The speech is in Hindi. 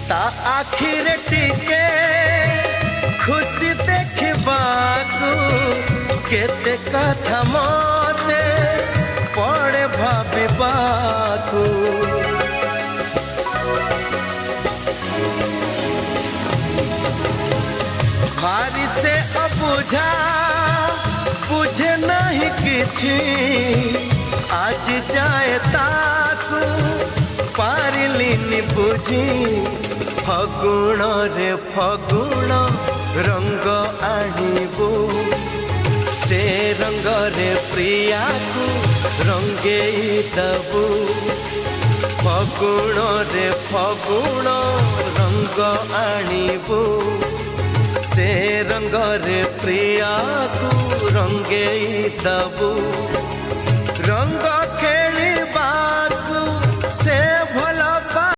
ता आखिर टिके खुशी देखबाकू केते कथा मते पड़े भाबिबाकू भारी से अबुझा बुझे नहीं किछि आज जाए ताकू पारिलिनी बुझी फगुण रे फगुण रंग आनिबू से रंग रे प्रिया को रंगे दबू फगुण रे फगुण रंग आनिबू से रंग रे प्रिया को रंगे दबू रंग